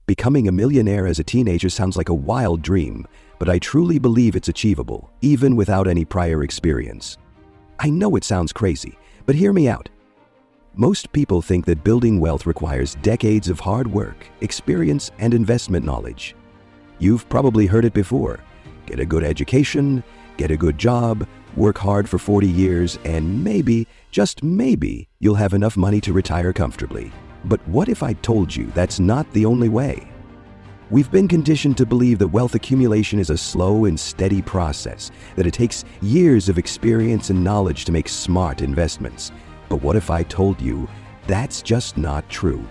Becoming a millionaire as a teenager sounds like a wild dream, but I truly believe it's achievable, even without any prior experience. I know it sounds crazy, but hear me out. Most people think that building wealth requires decades of hard work, experience, and investment knowledge. You've probably heard it before. Get a good education, get a good job, work hard for 40 years, and maybe, just maybe, you'll have enough money to retire comfortably. But what if I told you that's not the only way? We've been conditioned to believe that wealth accumulation is a slow and steady process, that it takes years of experience and knowledge to make smart investments. But what if I told you that's just not true?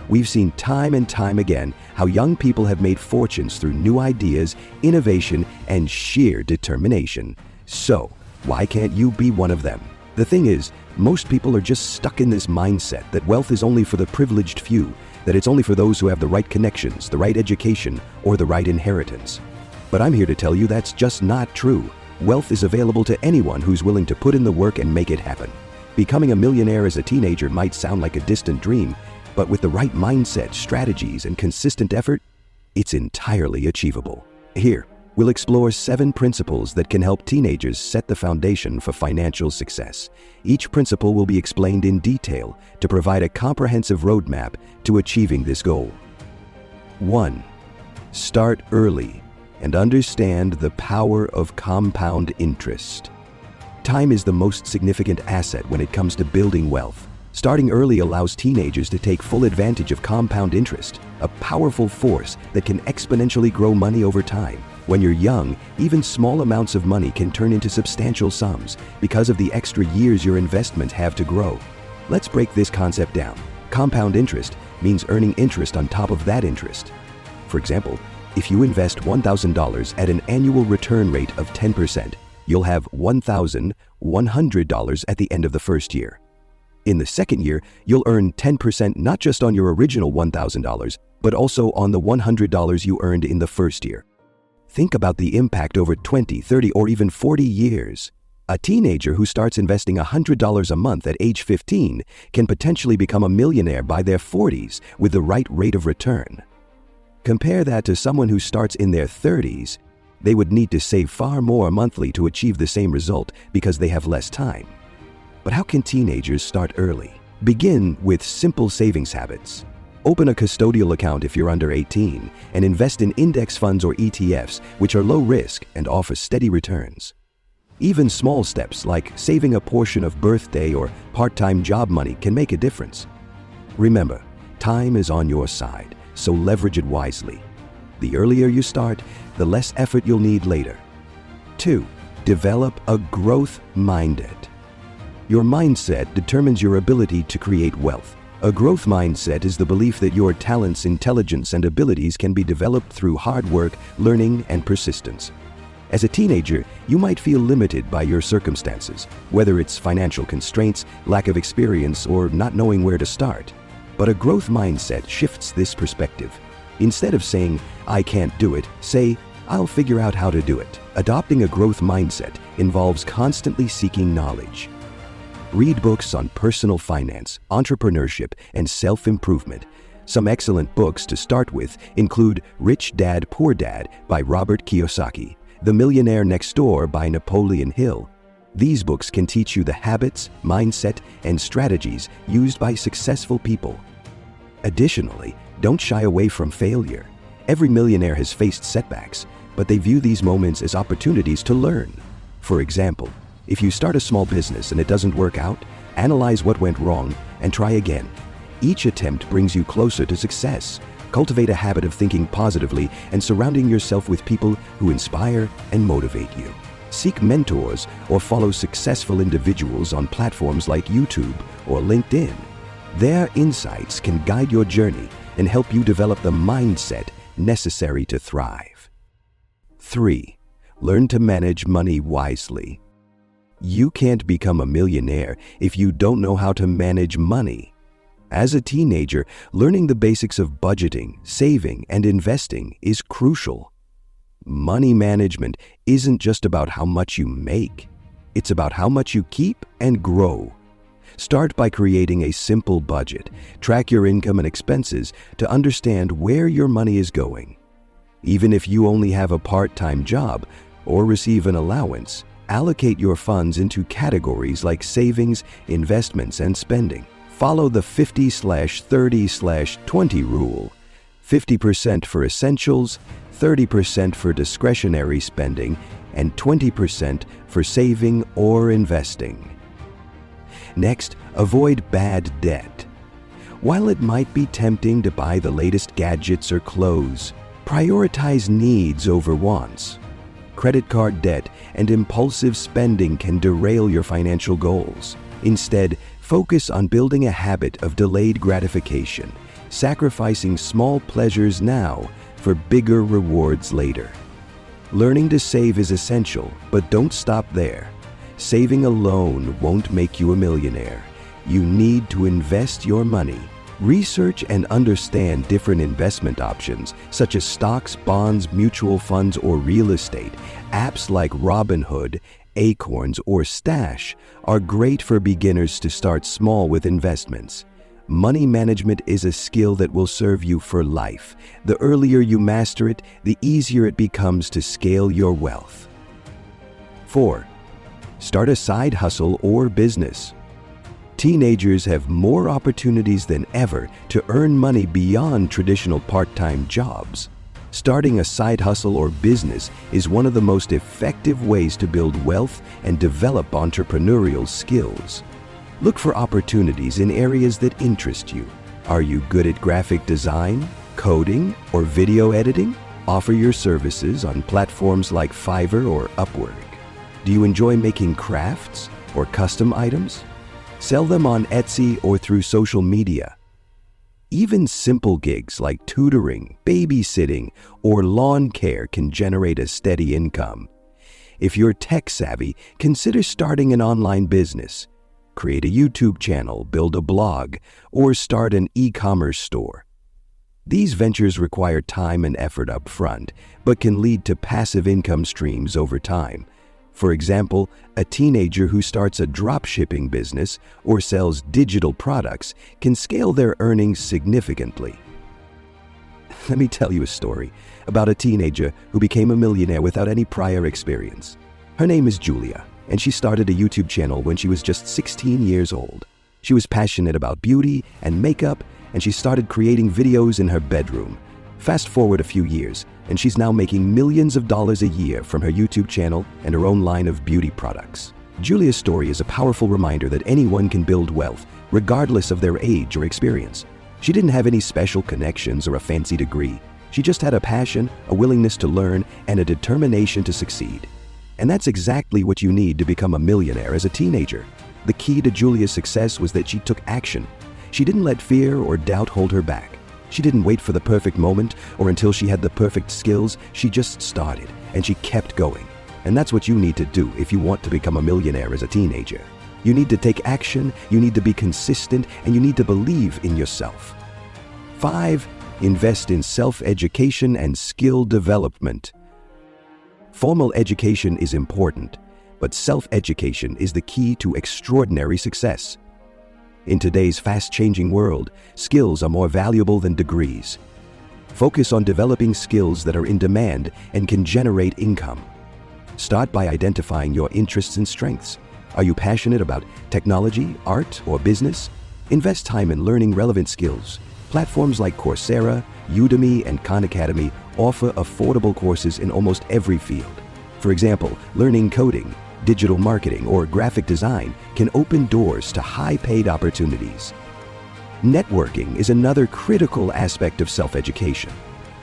We've seen time and time again how young people have made fortunes through new ideas, innovation, and sheer determination. So, why can't you be one of them? The thing is, most people are just stuck in this mindset that wealth is only for the privileged few, that it's only for those who have the right connections, the right education, or the right inheritance. But I'm here to tell you that's just not true. Wealth is available to anyone who's willing to put in the work and make it happen. Becoming a millionaire as a teenager might sound like a distant dream, but with the right mindset, strategies, and consistent effort, it's entirely achievable. Here, we'll explore 7 principles that can help teenagers set the foundation for financial success. Each principle will be explained in detail to provide a comprehensive roadmap to achieving this goal. 1. Start early and understand the power of compound interest. Time is the most significant asset when it comes to building wealth. Starting early allows teenagers to take full advantage of compound interest, a powerful force that can exponentially grow money over time. When you're young, even small amounts of money can turn into substantial sums because of the extra years your investments have to grow. Let's break this concept down. Compound interest means earning interest on top of that interest. For example, if you invest $1,000 at an annual return rate of 10%, you'll have $1,100 at the end of the first year. In the second year, you'll earn 10% not just on your original $1,000, but also on the $100 you earned in the first year. Think about the impact over 20, 30, or even 40 years. A teenager who starts investing $100 a month at age 15 can potentially become a millionaire by their 40s with the right rate of return. Compare that to someone who starts in their 30s. They would need to save far more monthly to achieve the same result because they have less time. But how can teenagers start early? Begin with simple savings habits. Open a custodial account if you're under 18 and invest in index funds or ETFs, which are low risk and offer steady returns. Even small steps like saving a portion of birthday or part-time job money can make a difference. Remember, time is on your side, so leverage it wisely. The earlier you start, the less effort you'll need later. 2. Develop a growth mindset. Your mindset determines your ability to create wealth. A growth mindset is the belief that your talents, intelligence, and abilities can be developed through hard work, learning, and persistence. As a teenager, you might feel limited by your circumstances, whether it's financial constraints, lack of experience, or not knowing where to start. But a growth mindset shifts this perspective. Instead of saying, "I can't do it," say, "I'll figure out how to do it." Adopting a growth mindset involves constantly seeking knowledge. Read books on personal finance, entrepreneurship, and self-improvement. Some excellent books to start with include Rich Dad, Poor Dad by Robert Kiyosaki, The Millionaire Next Door by Napoleon Hill. These books can teach you the habits, mindset, and strategies used by successful people. Additionally, don't shy away from failure. Every millionaire has faced setbacks, but they view these moments as opportunities to learn. For example, if you start a small business and it doesn't work out, analyze what went wrong and try again. Each attempt brings you closer to success. Cultivate a habit of thinking positively and surrounding yourself with people who inspire and motivate you. Seek mentors or follow successful individuals on platforms like YouTube or LinkedIn. Their insights can guide your journey and help you develop the mindset necessary to thrive. 3. Learn to manage money wisely. You can't become a millionaire if you don't know how to manage money. As a teenager, learning the basics of budgeting, saving, and investing is crucial. Money management isn't just about how much you make. It's about how much you keep and grow. Start by creating a simple budget. Track your income and expenses to understand where your money is going. Even if you only have a part-time job or receive an allowance, allocate your funds into categories like savings, investments, and spending. Follow the 50/30/20 rule. 50% for essentials, 30% for discretionary spending, and 20% for saving or investing. Next, avoid bad debt. While it might be tempting to buy the latest gadgets or clothes, prioritize needs over wants. Credit card debt and impulsive spending can derail your financial goals. Instead, focus on building a habit of delayed gratification, sacrificing small pleasures now for bigger rewards later. Learning to save is essential, but don't stop there. Saving alone won't make you a millionaire. You need to invest your money. Research and understand different investment options, such as stocks, bonds, mutual funds, or real estate. Apps like Robinhood, Acorns, or Stash are great for beginners to start small with investments. Money management is a skill that will serve you for life. The earlier you master it, the easier it becomes to scale your wealth. 4. Start a side hustle or business. Teenagers have more opportunities than ever to earn money beyond traditional part-time jobs. Starting a side hustle or business is one of the most effective ways to build wealth and develop entrepreneurial skills. Look for opportunities in areas that interest you. Are you good at graphic design, coding, or video editing? Offer your services on platforms like Fiverr or Upwork. Do you enjoy making crafts or custom items? Sell them on Etsy or through social media. Even simple gigs like tutoring, babysitting, or lawn care can generate a steady income. If you're tech-savvy, consider starting an online business. Create a YouTube channel, build a blog, or start an e-commerce store. These ventures require time and effort up front, but can lead to passive income streams over time. For example, a teenager who starts a drop-shipping business or sells digital products can scale their earnings significantly. Let me tell you a story about a teenager who became a millionaire without any prior experience. Her name is Julia, and she started a YouTube channel when she was just 16 years old. She was passionate about beauty and makeup, and she started creating videos in her bedroom. Fast forward a few years, and she's now making millions of dollars a year from her YouTube channel and her own line of beauty products. Julia's story is a powerful reminder that anyone can build wealth, regardless of their age or experience. She didn't have any special connections or a fancy degree. She just had a passion, a willingness to learn, and a determination to succeed. And that's exactly what you need to become a millionaire as a teenager. The key to Julia's success was that she took action. She didn't let fear or doubt hold her back. She didn't wait for the perfect moment or until she had the perfect skills. She just started, and she kept going. And that's what you need to do if you want to become a millionaire as a teenager. You need to take action, you need to be consistent, and you need to believe in yourself. 5. Invest in self-education and skill development. Formal education is important, but self-education is the key to extraordinary success. In today's fast-changing world, skills are more valuable than degrees. Focus on developing skills that are in demand and can generate income. Start by identifying your interests and strengths. Are you passionate about technology, art, or business? Invest time in learning relevant skills. Platforms like Coursera, Udemy, and Khan Academy offer affordable courses in almost every field. For example, learning coding, digital marketing, or graphic design can open doors to high-paid opportunities. Networking is another critical aspect of self-education.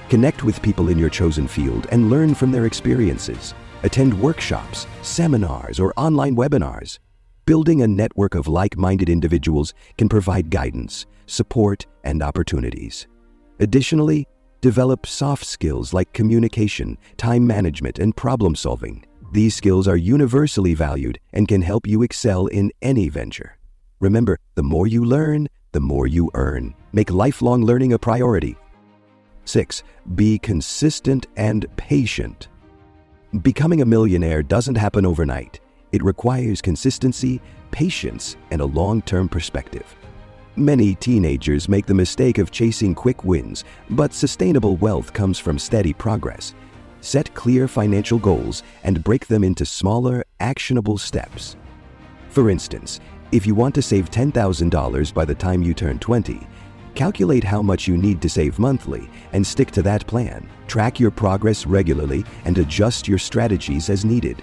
Connect with people in your chosen field and learn from their experiences. Attend workshops, seminars, or online webinars. Building a network of like-minded individuals can provide guidance, support, and opportunities. Additionally, develop soft skills like communication, time management, and problem-solving. These skills are universally valued and can help you excel in any venture. Remember, the more you learn, the more you earn. Make lifelong learning a priority. 6. Be consistent and patient. Becoming a millionaire doesn't happen overnight. It requires consistency, patience, and a long-term perspective. Many teenagers make the mistake of chasing quick wins, but sustainable wealth comes from steady progress. Set clear financial goals and break them into smaller, actionable steps. For instance, if you want to save $10,000 by the time you turn 20, calculate how much you need to save monthly and stick to that plan. Track your progress regularly and adjust your strategies as needed.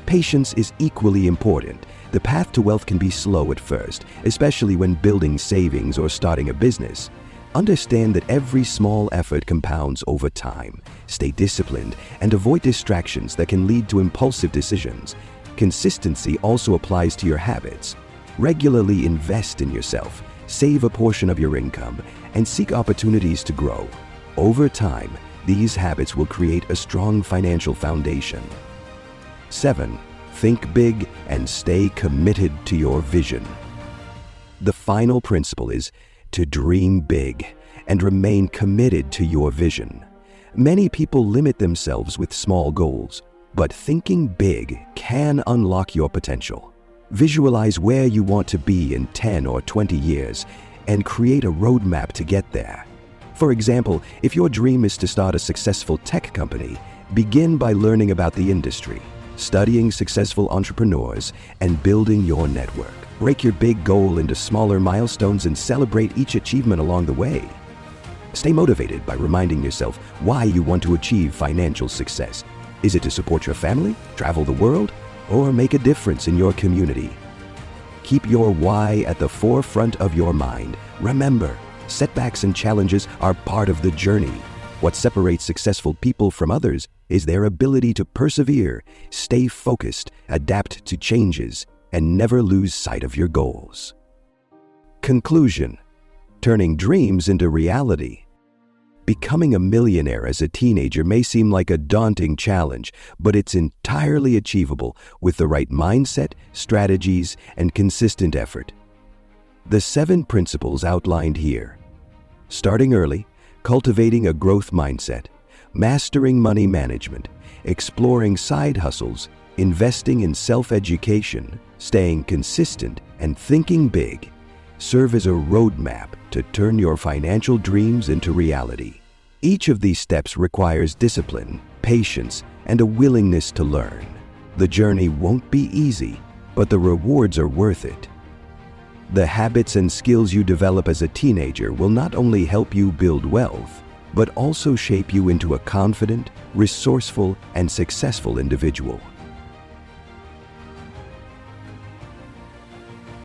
Patience is equally important. The path to wealth can be slow at first, especially when building savings or starting a business. Understand that every small effort compounds over time. Stay disciplined and avoid distractions that can lead to impulsive decisions. Consistency also applies to your habits. Regularly invest in yourself, save a portion of your income, and seek opportunities to grow. Over time, these habits will create a strong financial foundation. 7. Think big and stay committed to your vision. The final principle is to dream big and remain committed to your vision. Many people limit themselves with small goals, but thinking big can unlock your potential. Visualize where you want to be in 10 or 20 years and create a roadmap to get there. For example, if your dream is to start a successful tech company, begin by learning about the industry, studying successful entrepreneurs, and building your network. Break your big goal into smaller milestones and celebrate each achievement along the way. Stay motivated by reminding yourself why you want to achieve financial success. Is it to support your family, travel the world, or make a difference in your community? Keep your why at the forefront of your mind. Remember, setbacks and challenges are part of the journey. What separates successful people from others is their ability to persevere, stay focused, adapt to changes, and never lose sight of your goals. Conclusion: turning dreams into reality. Becoming a millionaire as a teenager may seem like a daunting challenge, but it's entirely achievable with the right mindset, strategies, and consistent effort. The 7 principles outlined here: starting early, cultivating a growth mindset, mastering money management, exploring side hustles, investing in self-education, staying consistent, and thinking big serve as a roadmap to turn your financial dreams into reality. Each of these steps requires discipline, patience, and a willingness to learn. The journey won't be easy, but the rewards are worth it. The habits and skills you develop as a teenager will not only help you build wealth, but also shape you into a confident, resourceful, and successful individual.